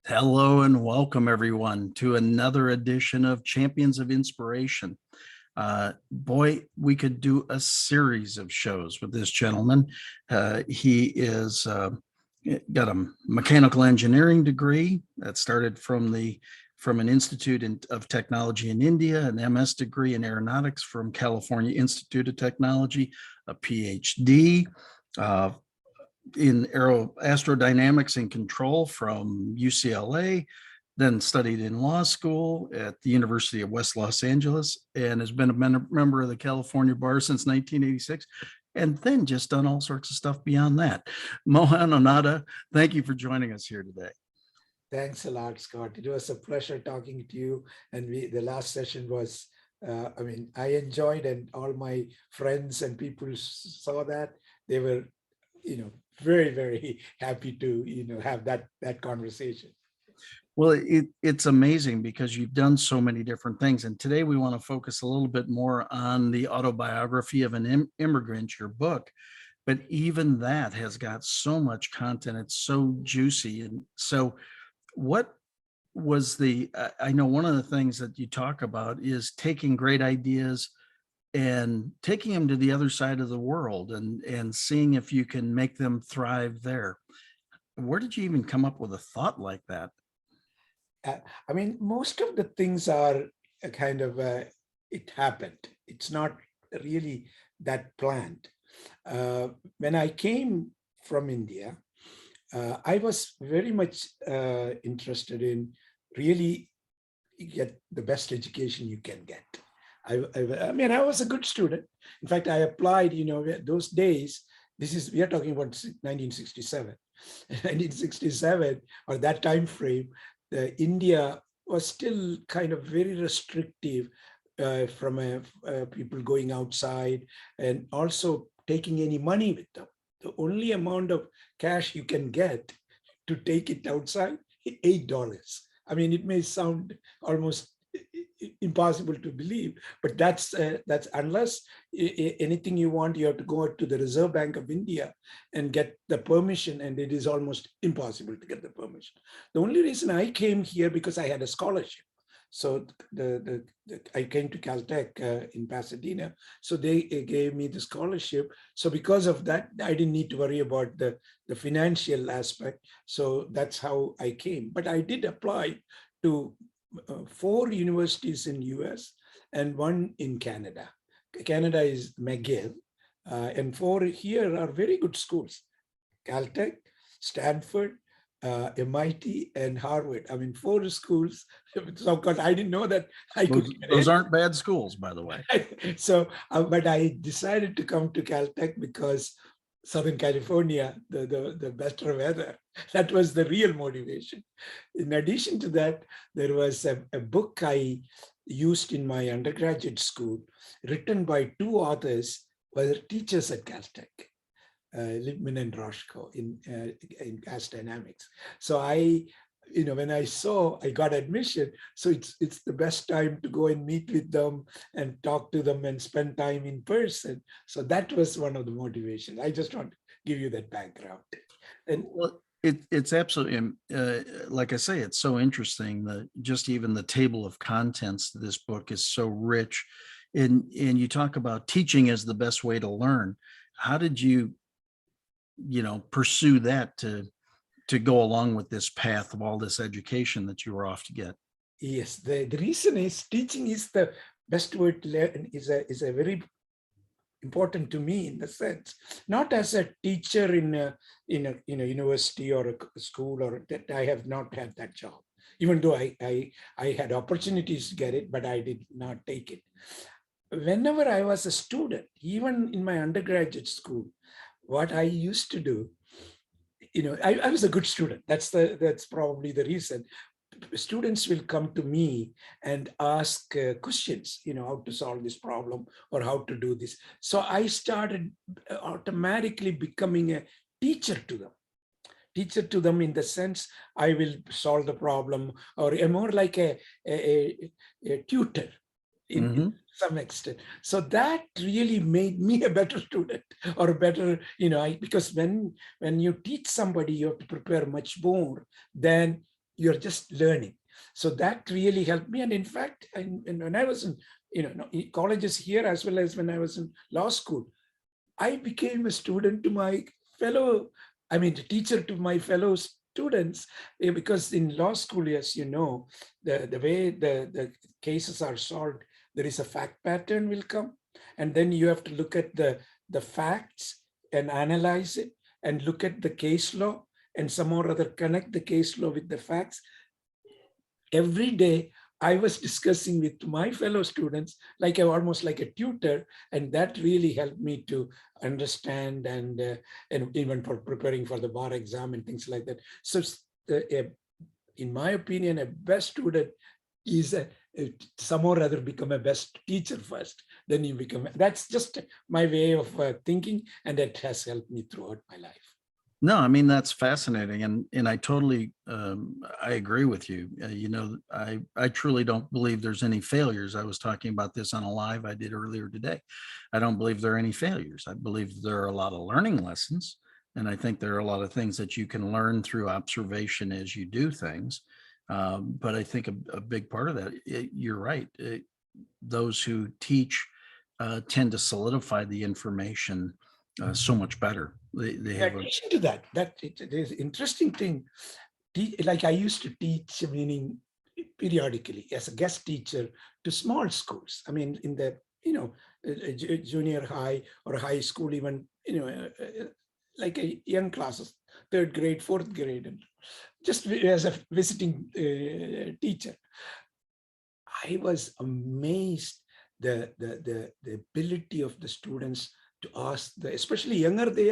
Hello and welcome everyone to another edition of Champions of Inspiration. Boy, we could do a series of shows with this gentleman. He is got a mechanical engineering degree that started from an Institute of Technology in India, an MS degree in aeronautics from California Institute of Technology, a PhD in astrodynamics and control from UCLA, then studied in law school at the University of West Los Angeles, and has been a member of the California Bar since 1986, and then just done all sorts of stuff beyond that. Mohan, Ananda, thank you for joining us here today. Thanks a lot, Scott. It was a pleasure talking to you. And the last session was, I enjoyed, and all my friends and people saw that. They were, very, very happy to, have that conversation. Well, it's amazing because you've done so many different things. And today we want to focus a little bit more on the autobiography of an immigrant, your book. But even that has got so much content. It's so juicy. And so what was I know one of the things that you talk about is taking great ideas and taking them to the other side of the world and seeing if you can make them thrive there. Where did you even come up with a thought like that? Most of the things are a kind of, it happened. It's not really that planned. When I came from India, I was very much interested in really get the best education you can get. I was a good student. In fact, I applied, those days, we are talking about 1967. 1967, or that time frame, India was still kind of very restrictive from people going outside and also taking any money with them. The only amount of cash you can get to take it outside is $8. It may sound almost impossible to believe, but that's unless anything you want, you have to go to the Reserve Bank of India and get the permission, and it is almost impossible to get the permission. The only reason I came here because I had a scholarship. So I came to Caltech in Pasadena. So they gave me the scholarship. So because of that, I didn't need to worry about the financial aspect. So that's how I came. But I did apply to 4 universities in US and 1 in Canada. Canada is McGill, and 4 here are very good schools: Caltech, Stanford, MIT, and Harvard. 4 schools. So, because I didn't know that I could. Those aren't bad schools, by the way. So, but I decided to come to Caltech because Southern California, the better weather. That was the real motivation. In addition to that, there was a book I used in my undergraduate school, written by 2 authors who were teachers at Caltech, Lippman and Roshko in gas dynamics. So when I saw I got admission, so it's the best time to go and meet with them and talk to them and spend time in person. So that was one of the motivations. I just want to give you that background. And well, it's absolutely, like I say, it's so interesting that just even the table of contents to this book is so rich. And you talk about teaching as the best way to learn. How did you pursue that to go along with this path of all this education that you were off to get? Yes, the reason is teaching is the best way to learn, is a very important to me, in the sense, not as a teacher in a university or a school, or that I have not had that job, even though I had opportunities to get it, but I did not take it. Whenever I was a student, even in my undergraduate school, what I used to do, I was a good student. That's probably the reason. Students will come to me and ask questions, how to solve this problem or how to do this. So I started automatically becoming a teacher to them. Teacher to them in the sense I will solve the problem, or more like a tutor in some extent. So that really made me a better student, or a better, because when you teach somebody, you have to prepare much more than you're just learning. So that really helped me. And in fact, and when I was in, in colleges here, as well as when I was in law school, I became a student to my fellow, a teacher to my fellow students, because in law school, as you know, the way the cases are solved, there is a fact pattern will come. And then you have to look at the facts and analyze it and look at the case law and somehow or other connect the case law with the facts. Every day I was discussing with my fellow students, almost like a tutor, and that really helped me to understand and even for preparing for the bar exam and things like that. So in my opinion, a best student is somehow or other become a best teacher first, then you become, that's just my way of thinking, and that has helped me throughout my life. No, I mean, that's fascinating. And I totally, I agree with you. I truly don't believe there's any failures. I was talking about this on a live I did earlier today. I don't believe there are any failures. I believe there are a lot of learning lessons. And I think there are a lot of things that you can learn through observation as you do things. But I think a big part of that, you're right. Those who teach tend to solidify the information so much better. They have in addition to that, there's an interesting thing. Like I used to teach, meaning periodically as a guest teacher to small schools. In the junior high or high school, even like a young classes, 3rd grade, 4th grade, and just as a visiting teacher. I was amazed the ability of the students to ask especially younger they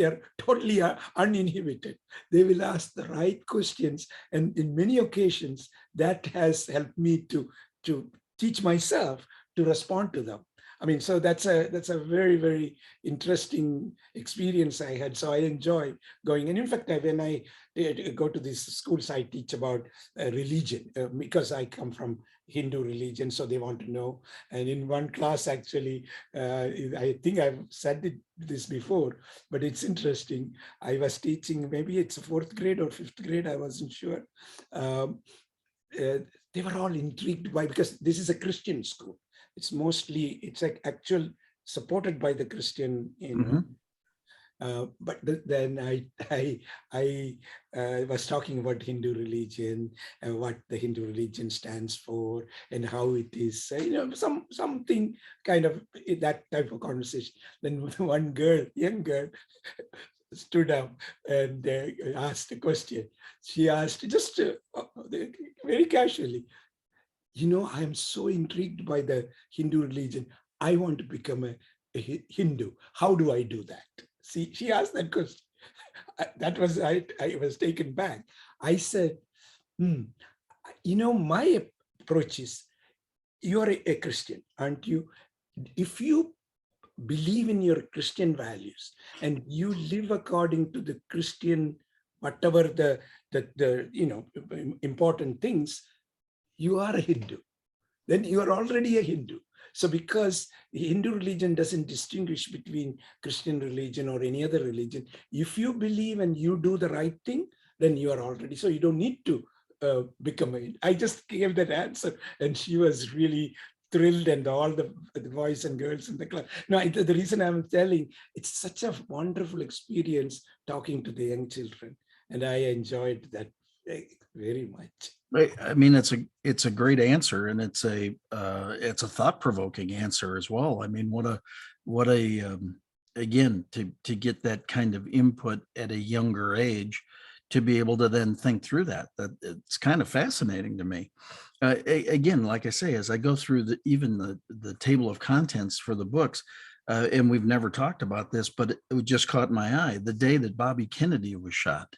are totally uninhibited. They will ask the right questions, and in many occasions that has helped me to teach myself to respond to them. So that's a very, very interesting experience I had. So I enjoy going. And in fact, when I go to these schools, I teach about religion because I come from Hindu religion, so they want to know. And in one class, actually, I think I've said this before, but it's interesting. I was teaching, maybe it's 4th grade or 5th grade, I wasn't sure. They were all intrigued by, because this is a Christian school. It's like actual supported by the Christian, but then I was talking about Hindu religion and what the Hindu religion stands for and how it is, something kind of that type of conversation. Then one girl, young girl, stood up and asked a question. She asked just very casually, I am so intrigued by the Hindu religion. I want to become a Hindu. How do I do that? See, she asked that question. That was, I was taken back. I said, my approach is, you're a Christian, aren't you? If you believe in your Christian values and you live according to the Christian, whatever the important things, you are a Hindu. Then you are already a Hindu. So because the Hindu religion doesn't distinguish between Christian religion or any other religion, if you believe and you do the right thing, then you are already, so you don't need to become a Hindu. I just gave that answer and she was really thrilled, and all the boys and girls in the class. No, the reason I'm telling, it's such a wonderful experience talking to the young children, and I enjoyed that very much. I mean, it's a great answer, and it's a thought-provoking answer as well. I mean, what a again, to get that kind of input at a younger age, to be able to then think through that it's kind of fascinating to me. Again, like I say, as I go through the table of contents for the books, and we've never talked about this, but it just caught my eye, the day that Bobby Kennedy was shot.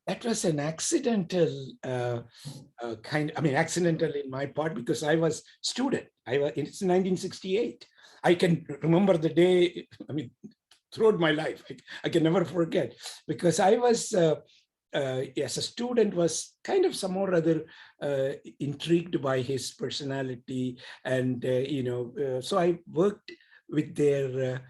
That was an accidental accidental in my part, because I was student. It's 1968. I can remember the day, throughout my life. I can never forget, because I was, as a student, was kind of somehow or other intrigued by his personality. And, so I worked with their,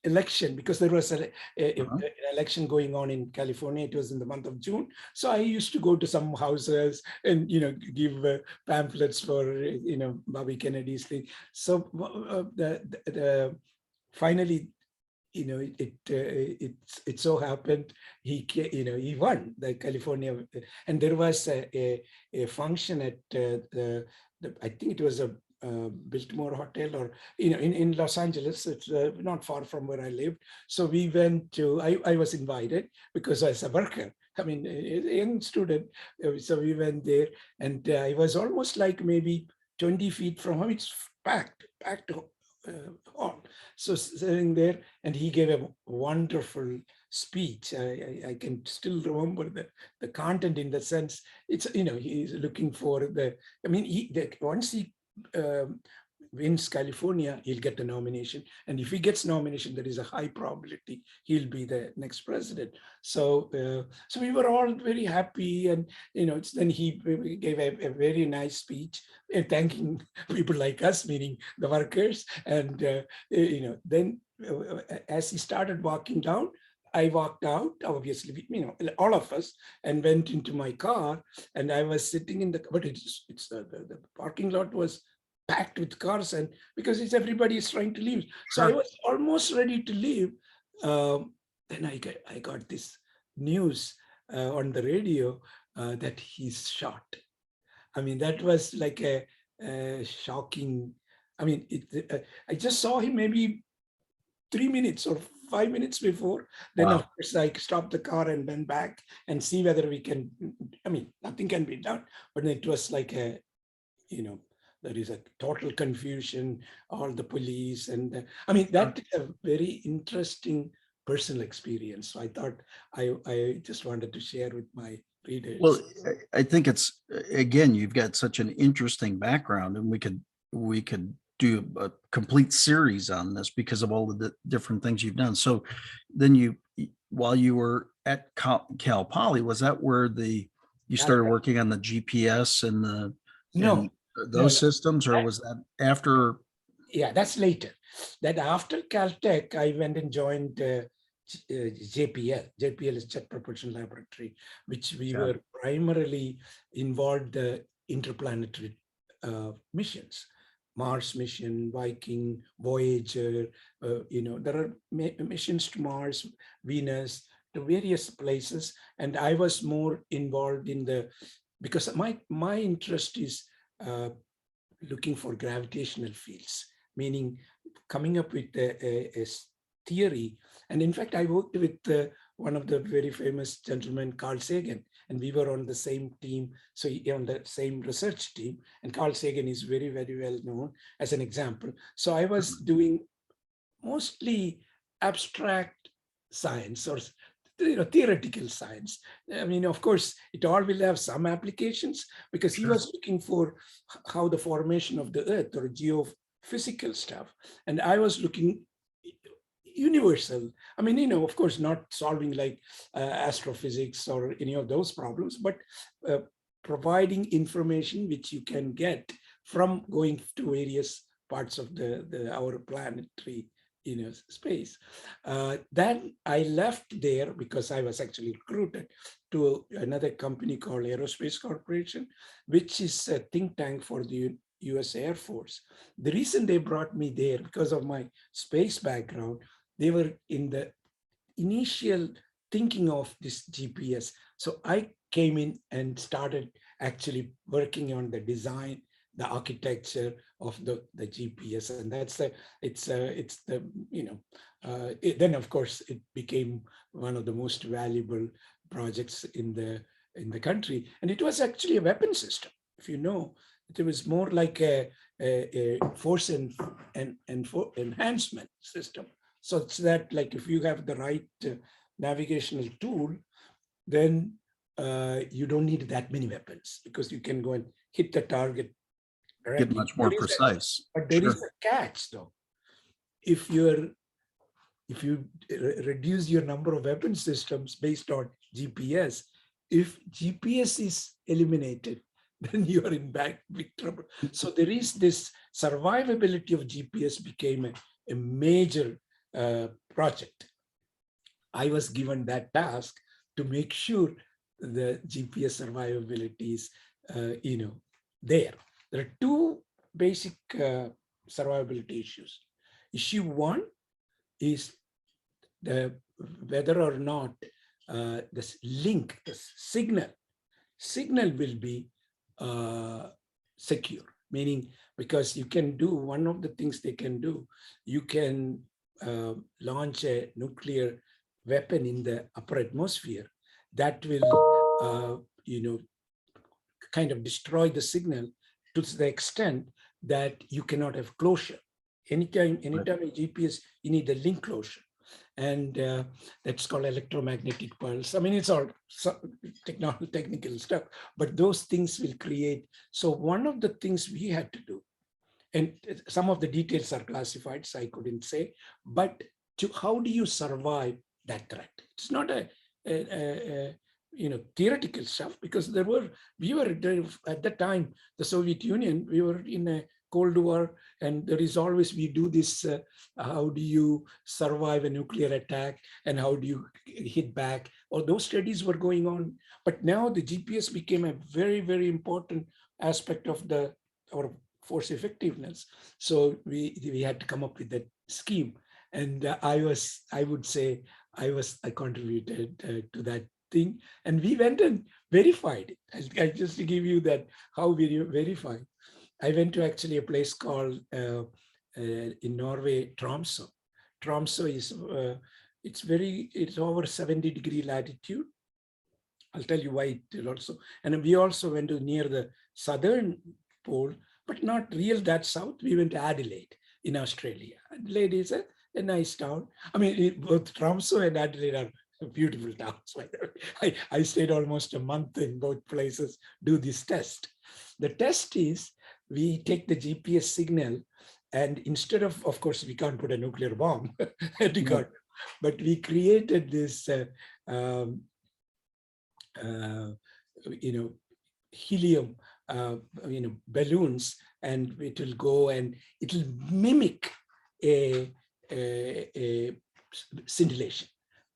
election, because there was an Uh-huh. election going on in California. It was in the month of June. So I used to go to some houses and, give pamphlets for, Bobby Kennedy's thing. So finally, it so happened he won the California, and there was a function at I think it was a Biltmore Hotel, or in Los Angeles. It's not far from where I lived. So we went to. I was invited because I was a worker. I mean, a young student. So we went there, and I was almost like maybe 20 feet from home. It's packed hall. So sitting there, and he gave a wonderful speech. I can still remember the content, in the sense it's he's looking for I mean once he wins California, he'll get the nomination, and if he gets nomination, there is a high probability he'll be the next president. So so we were all very happy, and then he gave a very nice speech thanking people like us, meaning the workers, and then as he started walking down, I walked out, obviously, all of us, and went into my car, and I was sitting in but it's the parking lot was packed with cars, and because everybody is trying to leave. So I Sure. was almost ready to leave. Then I got this news on the radio that he's shot. I mean, that was like a shocking. I mean, I just saw him maybe 3 minutes or 5 minutes before. Then, of Wow. course, I stopped the car and went back and see whether we can. I mean, nothing can be done, but it was like there is a total confusion, all the police, and I mean, Sure. that is a very interesting personal experience. So I thought I just wanted to share with my Well, readers. I think it's, again, you've got such an interesting background, and we could do a complete series on this because of all of the different things you've done. So then while you were at Cal Poly, was that where you started working on the GPS and No, no, those systems, or was that after? yeah, that's later. That after Caltech, I went and joined JPL. JPL is Jet Propulsion Laboratory, which we Yeah. were primarily involved interplanetary missions. Mars mission, Viking, Voyager. There are missions to Mars, Venus, to various places, and I was more involved in because my interest is looking for gravitational fields, meaning coming up with a theory. And in fact, I worked with one of the very famous gentlemen, Carl Sagan, and we were on the same team, so on the same research team. And Carl Sagan is very, very well known as an example. So I was doing mostly abstract science, or theoretical science. I mean, of course, it all will have some applications, because he Sure. was looking for how the formation of the earth, or geophysical stuff, and I was looking universal. I mean, of course, not solving like astrophysics or any of those problems, but providing information which you can get from going to various parts of our planetary space. Then I left there because I was actually recruited to another company called Aerospace Corporation, which is a think tank for the US Air Force. The reason they brought me there, because of my space background, they were in the initial thinking of this GPS. So I came in and started actually working on the design, the architecture of the GPS, and then of course it became one of the most valuable projects in the country, and it was actually a weapon system. If you know, it was more like a force and enhancement system. So it's that, like, if you have the right navigational tool, then you don't need that many weapons, because you can go and hit the target Get directly. much more precise. But there Sure. is a catch, though. If you reduce your number of weapon systems based on GPS, if GPS is eliminated, then you are in big trouble. So there is this survivability of GPS became a major project. I was given that task to make sure the GPS survivability is, there. There are two basic survivability issues. Issue one is whether or not this link, this signal will be secure, meaning because you can do one of the things they can do, you can launch a nuclear weapon in the upper atmosphere that will, kind of destroy the signal to the extent that you cannot have closure. Anytime a GPS, you need a link closure. And that's called electromagnetic pulse. I mean, it's all technical stuff, but those things will create. So one of the things we had to do, and some of the details are classified, so I couldn't say, but how do you survive that threat? It's not a theoretical stuff, because we were there at the time, the Soviet Union, we were in a Cold War, and there is always, we do this, how do you survive a nuclear attack and how do you hit back? All those studies were going on. But now the GPS became a very, very important aspect of our force effectiveness. So we had to come up with that scheme. And I would say I contributed to that thing. And we went and verified it. Just to give you that, how we verified. I went to actually a place called in Norway, Tromsø. Tromsø is it's over 70-degree latitude. I'll tell you why it also. And we also went to near the southern pole, but not real that south. We went to Adelaide in Australia. Adelaide is a nice town. I mean, both Tromsø and Adelaide are beautiful towns. I stayed almost a month in both places, do this test. The test is, we take the GPS signal, and instead of course, we can't put a nuclear bomb, but we created this, helium, balloons, and it will go and it will mimic a scintillation,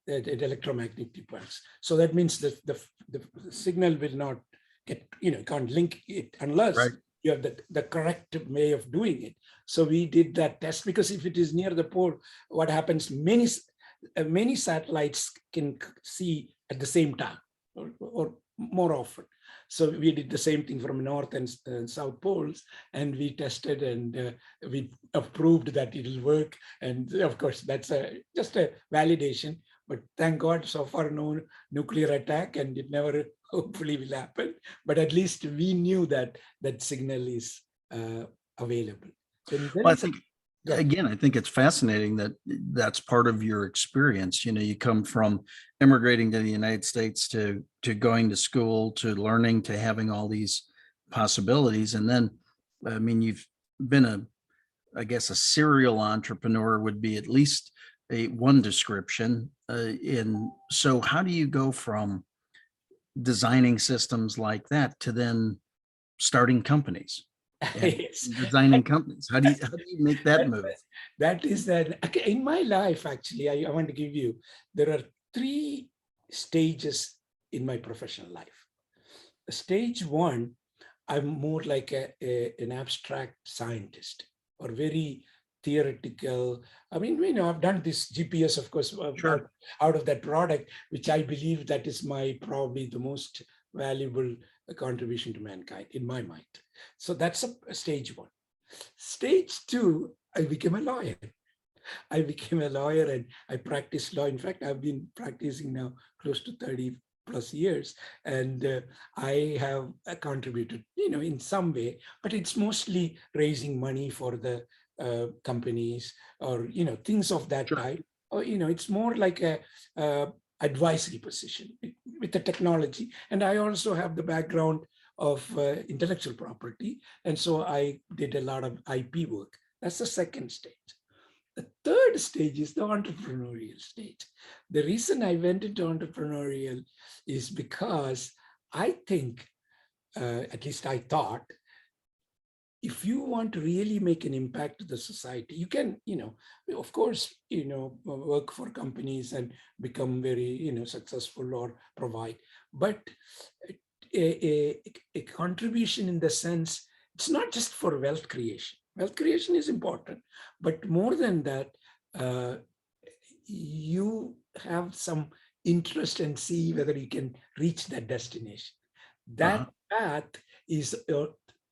an electromagnetic pulse. So that means that the signal will not get, can't link it unless you have the correct way of doing it. So we did that test, because if it is near the pole, what happens, many satellites can see at the same time or more often. So we did the same thing from north and south poles, and we tested, and we proved that it will work. And of course, that's just a validation. But thank God, so far no nuclear attack, and it never hopefully will happen. But at least we knew that signal is available. Well, I think, again, I think it's fascinating that that's part of your experience. You come from immigrating to the United States to going to school, to learning, to having all these possibilities. And then, I mean, you've been I guess a serial entrepreneur would be at least one description. So how do you go from designing systems like that to then starting companies? Yes. Designing companies. How do you make that move? That is that. In my life, actually, I want to give you, there are 3 stages in my professional life. Stage 1, I'm more like an abstract scientist, or very theoretical. I mean, I've done this GPS, of course, out of that product, which I believe that is probably the most valuable contribution to mankind in my mind. So that's a stage 1. Stage 2, I became a lawyer. And I practiced law. In fact, I've been practicing now close to 30 plus years, and I have contributed, in some way, but it's mostly raising money for the companies, or things of that type. Or it's more like a advisory position with the technology. And I also have the background of intellectual property, and so I did a lot of IP work. That's the second stage. The third stage is the entrepreneurial stage. The reason I went into entrepreneurial is because I think, at least I thought, if you want to really make an impact to the society, you can, of course, work for companies and become very, successful or provide. But a contribution in the sense, it's not just for wealth creation. Wealth creation is important, but more than that, you have some interest and see whether you can reach that destination. That path is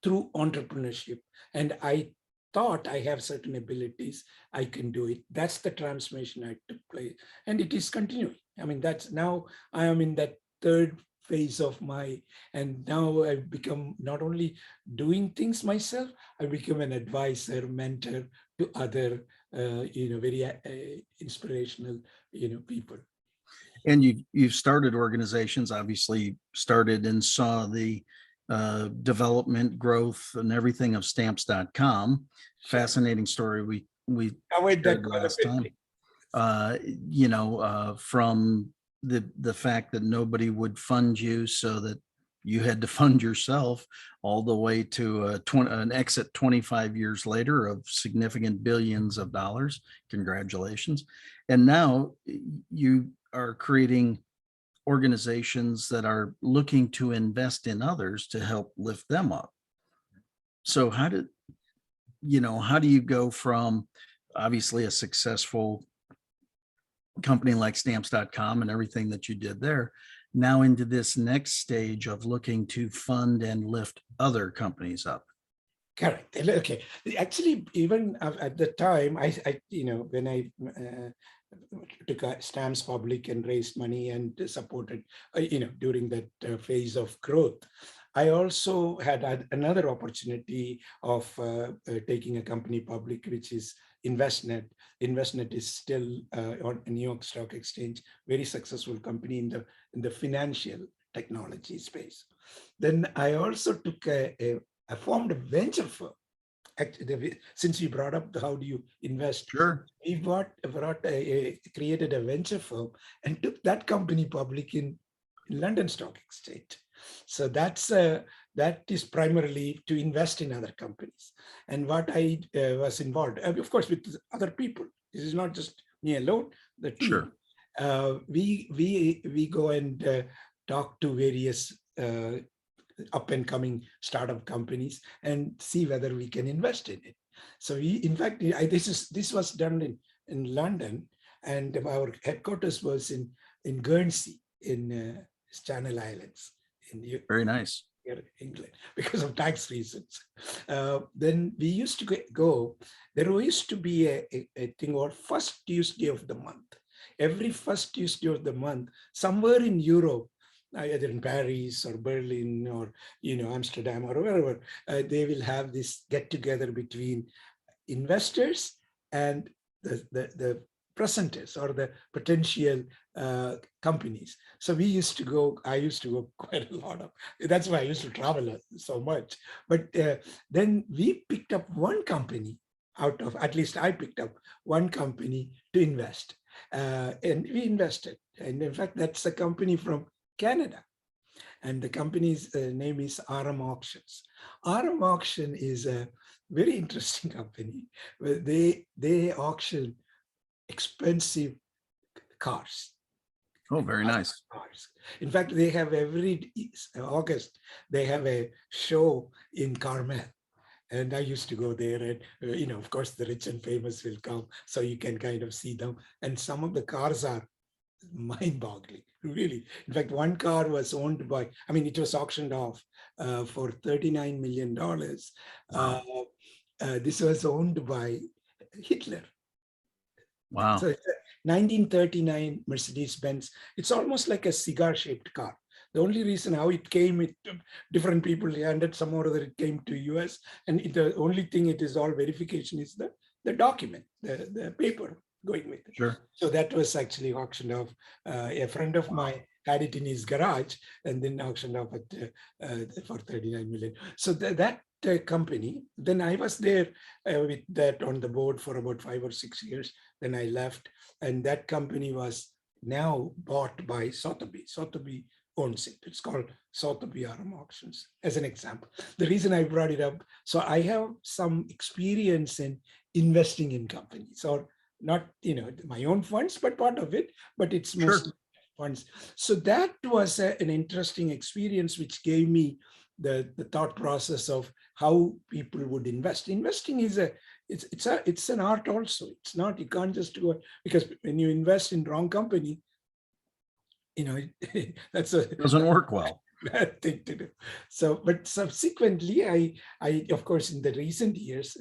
through entrepreneurship. And I thought I have certain abilities, I can do it. That's the transformation I took place. And it is continuing. I mean, that's now I am in that third phase of and now I've become not only doing things myself, I become an advisor, mentor to other, very inspirational, people. And you've started organizations, obviously started and saw the development, growth, and everything of stamps.com. Fascinating story. We covered that last time. From the fact that nobody would fund you, so that you had to fund yourself, all the way to an exit 25 years later of significant billions of dollars. Congratulations. And now you are creating organizations that are looking to invest in others to help lift them up. So how do you go from obviously a successful company like stamps.com and everything that you did there, now into this next stage of looking to fund and lift other companies up? Correct. Okay. Actually, even at the time, I when I took Stamps public and raised money and supported, during that phase of growth, I also had another opportunity of taking a company public, which is Envestnet. Envestnet is still on New York Stock Exchange, very successful company in the financial technology space. Then I also took I formed a venture firm. Actually, since we brought up how do you invest, Sure. we created a venture firm and took that company public in London Stock Exchange. So that is primarily to invest in other companies. And what I was involved, of course, with other people. This is not just me alone. The team. Sure. We go and talk to various up and coming startup companies and see whether we can invest in it. So in fact, this was done in London, and our headquarters was in Guernsey, in Channel Islands. Very nice. Here in England, because of tax reasons. Then we used to go, there used to be a thing called first Tuesday of the month. Every first Tuesday of the month, somewhere in Europe, either in Paris or Berlin or Amsterdam or wherever, they will have this get together between investors and the presenters or the potential companies. So I used to go quite a lot of, that's why I used to travel so much. But then we picked up one company at least I picked up one company to invest. And we invested. And in fact, that's a company from Canada. And the company's name is RM Auctions. RM Auction is a very interesting company. They auction expensive cars. Oh, very nice. Cars. In fact, they have every August, they have a show in Carmel. And I used to go there and, of course, the rich and famous will come so you can kind of see them. And some of the cars are mind-boggling, really. In fact, one car was owned by, it was auctioned off for $39 million. Wow. This was owned by Hitler. Wow. So it's a 1939 Mercedes-Benz. It's almost like a cigar-shaped car. The only reason how it came, different people handed some or other, it came to US. And the only thing it is all verification is the document, the paper going with it. Sure. So that was actually auctioned off. A friend of mine had it in his garage and then auctioned off for 39 million. So that company, then I was there with that on the board for about 5 or 6 years. Then I left, and that company was now bought by Sotheby. Sotheby owns it. It's called South of BRM Auctions, as an example. The reason I brought it up, so I have some experience in investing in companies, or not, my own funds, but part of it, but it's Sure. mostly funds. So that was an interesting experience, which gave me the thought process of how people would invest. Investing is it's an art also. It's not, you can't just go, because when you invest in wrong company, that's a Doesn't work well. bad thing to do. So, but subsequently, I of course, in the recent years,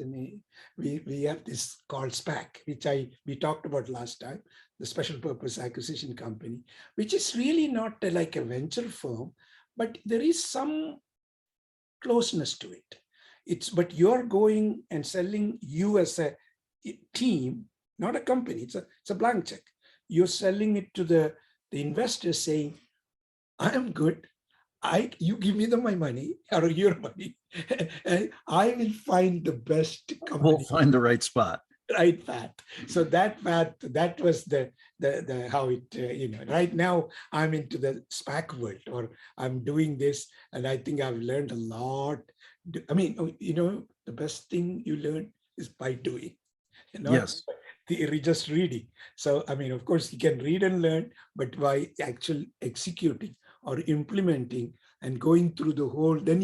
we have this called SPAC, which we talked about last time, the Special Purpose Acquisition Company, which is really not like a venture firm, but there is some closeness to it. But you're going and selling, you as a team, not a company. It's a blank check. You're selling it to the investors, saying, I am good. You give me my money, or your money, and I will find the best company. We'll find the right spot. Right path. So that path, that was the how it, right now I'm into the SPAC world, or I'm doing this, and I think I've learned a lot. I mean, the best thing you learn is by doing, not Yes. just reading. So, I mean, of course, you can read and learn, but by actual executing or implementing and going through the whole, then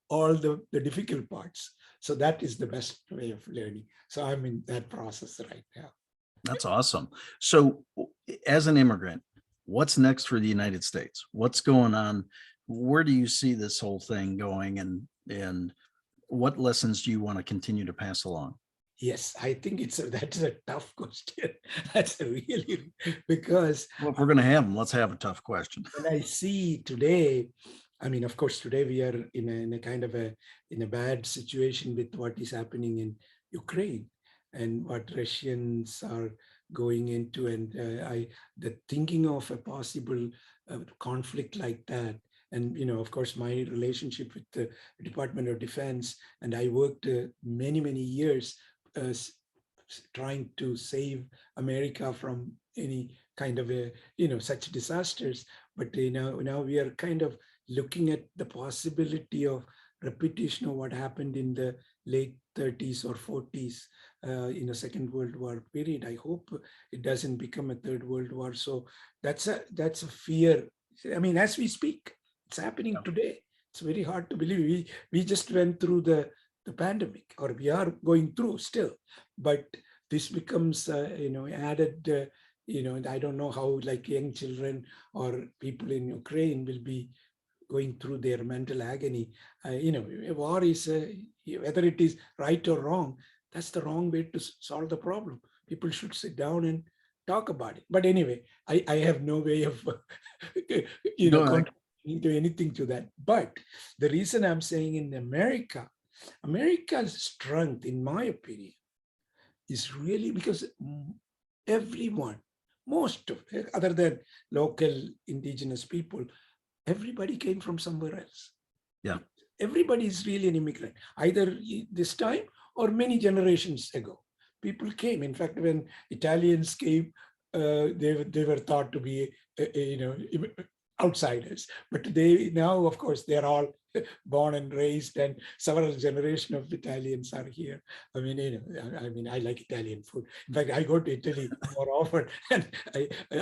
all the difficult parts. So that is the best way of learning. So I'm in that process right now. That's awesome. So as an immigrant, what's next for the United States? What's going on? Where do you see this whole thing going, and what lessons do you want to continue to pass along? Yes, I think that's a tough question. That's really, because Well, if we're going to have them, let's have a tough question. when I see today, I mean, of course, today we are in a kind of in a bad situation with what is happening in Ukraine and what Russians are going into, and the thinking of a possible conflict like that. And of course, my relationship with the Department of Defense, and I worked many years trying to save America from any kind of such disasters. But now we are kind of looking at the possibility of repetition of what happened in the late 30s or 40s in a Second World War period. I hope it doesn't become a Third World War. So that's a fear. I mean, as we speak, it's happening today. It's very hard to believe. We just went through the pandemic, or we are going through still, but this becomes added. I don't know how, like, young children or people in Ukraine will be going through their mental agony. War is, whether it is right or wrong, that's the wrong way to solve the problem. People should sit down and talk about it. But anyway, I have no way of, contributing to anything to that. But the reason I'm saying in America's strength, in my opinion, is really because everyone, most of, other than local indigenous people, everybody came from somewhere else. Yeah. Everybody is really an immigrant, either this time or many generations ago. People came. In fact, when Italians came, they were thought to be, outsiders. But they now, of course, they're all born and raised, and several generations of Italians are here. I mean, I like Italian food. In fact, I go to Italy more often, and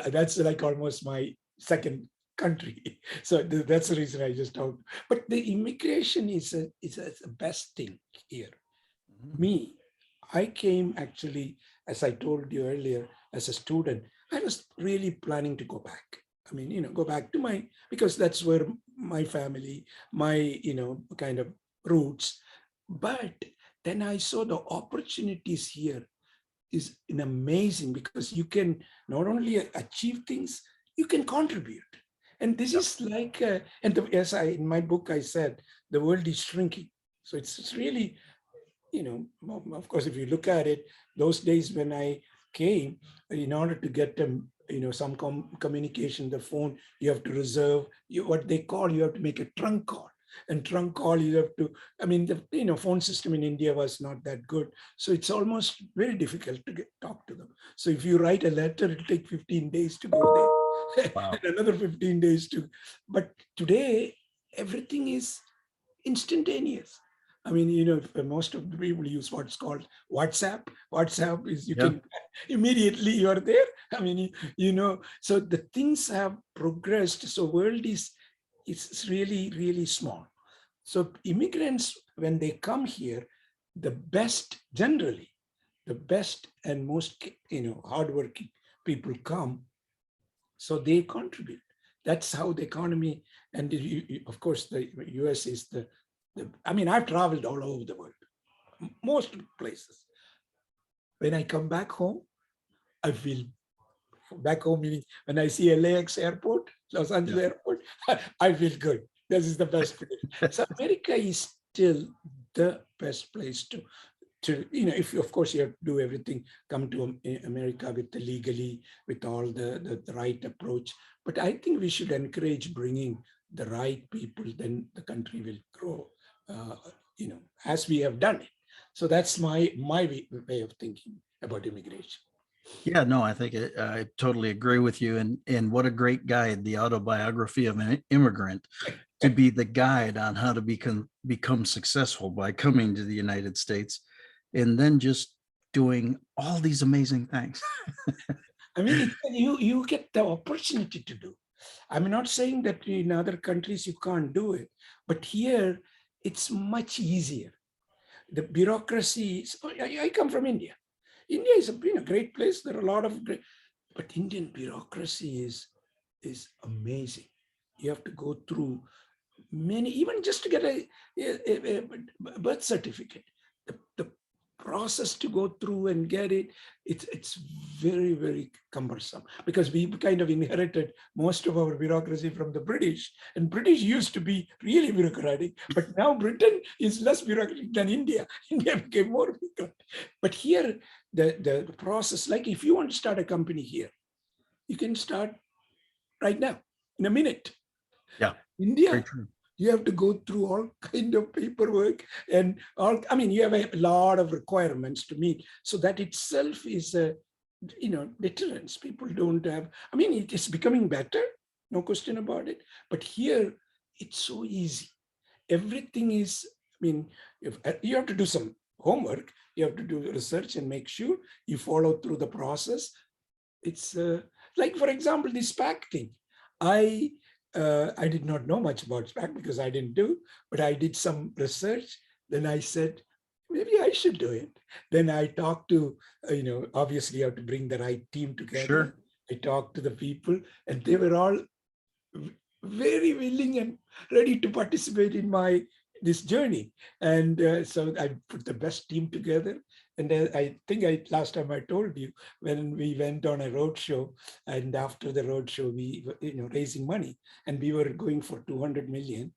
that's like almost my second country. So that's the reason I just talked. But the immigration is the best thing here. Me, I came actually, as I told you earlier, as a student. I was really planning to go back. I mean, go back to because that's where my family, my, kind of roots. But then I saw the opportunities here is amazing, because you can not only achieve things, you can contribute. And this is like, as in my book, I said, the world is shrinking. So it's really, of course, if you look at it, those days when I came, in order to get them, some communication, the phone, you have to reserve, what they call, you have to make a trunk call. And trunk call, you have to, I mean, the phone system in India was not that good. So it's almost very difficult to talk to them. So if you write a letter, it'll take 15 days to go Wow. and another 15 days to. But today, everything is instantaneous. I mean, most of the people use what's called WhatsApp. WhatsApp is you Yeah. can immediately you are there. I mean, so the things have progressed. So world is it's really, really small. So immigrants, when they come here, the best generally, the best and most hardworking people come, so they contribute. That's how the economy, and of course the US is I mean, I've traveled all over the world, most places. When I come back home, I feel back home, meaning when I see LAX airport, Los Angeles airport, I feel good. This is the best place. So America is still the best place to if you, of course, you have to do everything, come to America with the legally, with all the right approach. But I think we should encourage bringing the right people, then the country will grow, as we have done it. So that's my way of thinking about immigration. Yeah, no, I think I totally agree with you. And what a great guide, the Autobiography of an Immigrant, to be the guide on how to become successful by coming to the United States and then just doing all these amazing things. I mean, you get the opportunity to do. I'm not saying that in other countries you can't do it, but here it's much easier. The bureaucracy is, I come from India. India is a great place. There are a lot of great, but Indian bureaucracy is amazing. You have to go through many, even just to get a birth certificate. The process to go through and get it's very, very cumbersome, because we kind of inherited most of our bureaucracy from the British, and British used to be really bureaucratic, but now Britain is less bureaucratic than India. India became more bureaucratic. But here, the process, like if you want to start a company here, you can start right now in a minute. Yeah, India, very true. you have to go through all kind of paperwork and all. I mean, you have a lot of requirements to meet. So that itself is a, deterrence. People don't have. I mean, it is becoming better, no question about it. But here, it's so easy. Everything is. I mean, if you have to do some homework, you have to do research and make sure you follow through the process. It's like, for example, this SPAC thing. I did not know much about SPAC because I didn't do, but I did some research. Then I said, maybe I should do it. Then I talked to, obviously you have to bring the right team together. Sure. I talked to the people, and they were all very willing and ready to participate in this journey. And so I put the best team together. And I think last time I told you, when we went on a road show, and after the road show, we were, raising money, and we were going for 200 million.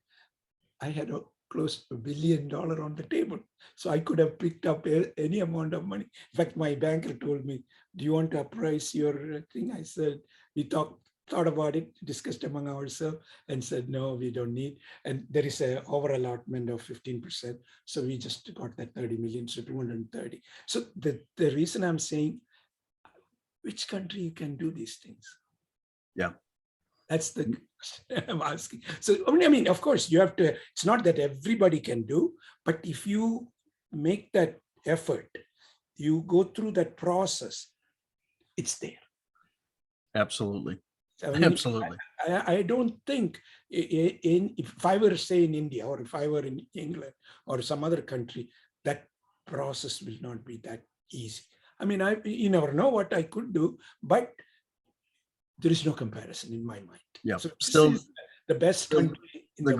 I had close to $1 billion on the table. So I could have picked up any amount of money. In fact, my banker told me, do you want to appraise your thing? I said, we thought about it, discussed among ourselves, and said, no, we don't need. And there is a over allotment of 15%. So we just got that 30 million, so 230. So the reason I'm saying, which country can do these things? Yeah. That's the question I'm asking. So, I mean, of course, you have to, it's not that everybody can do, but if you make that effort, you go through that process, it's there. Absolutely. I mean, Absolutely. I don't think if I were to say in India, or if I were in England or some other country, that process will not be that easy. I mean, you never know what I could do, but there is no comparison in my mind. Yeah. So Still this is the best country in the the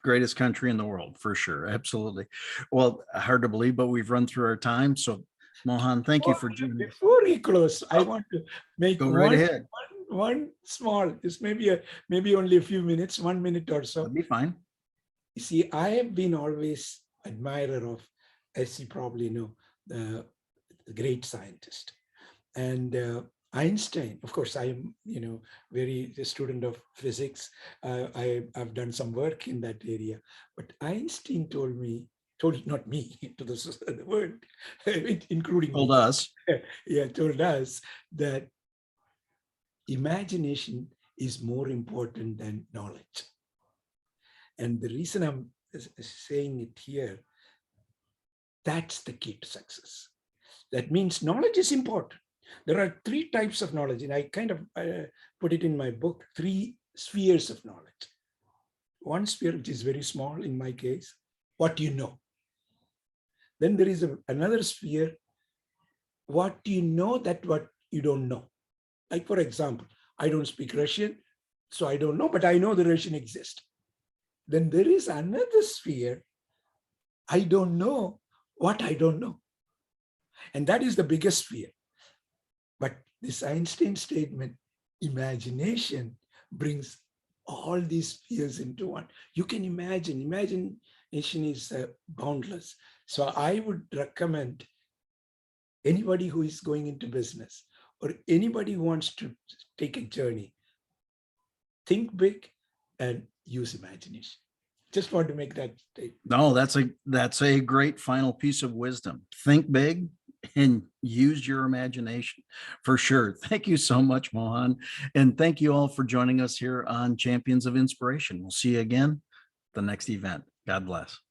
greatest country in the world, for sure. Absolutely. Well, hard to believe, but we've run through our time. So Mohan, thank you for joining us. Before we close, I want to make Go right ahead. one small, this may be maybe only a few minutes, 1 minute or so. That'd be fine. You see, I have been always admirer of, as you probably know, the great scientist. And Einstein, of course, I am, very a student of physics. I've done some work in that area. But Einstein told not me, to the world, including Told me. us. Yeah, told us that imagination is more important than knowledge. And the reason I'm saying it here, that's the key to success. That means knowledge is important. There are 3 types of knowledge, and I kind of put it in my book, 3 spheres of knowledge. One sphere, which is very small in my case, what you know. Then there is another sphere, what you know that what you don't know. Like, for example, I don't speak Russian, so I don't know, but I know the Russian exists. Then there is another sphere, I don't know what I don't know. And that is the biggest sphere. But this Einstein statement, imagination brings all these spheres into one. You can imagine, imagination is boundless. So I would recommend anybody who is going into business or anybody who wants to take a journey, think big and use imagination. Just want to make that statement. No, that's a great final piece of wisdom. Think big and use your imagination for sure. Thank you so much, Mohan. And thank you all for joining us here on Champions of Inspiration. We'll see you again at the next event. God bless.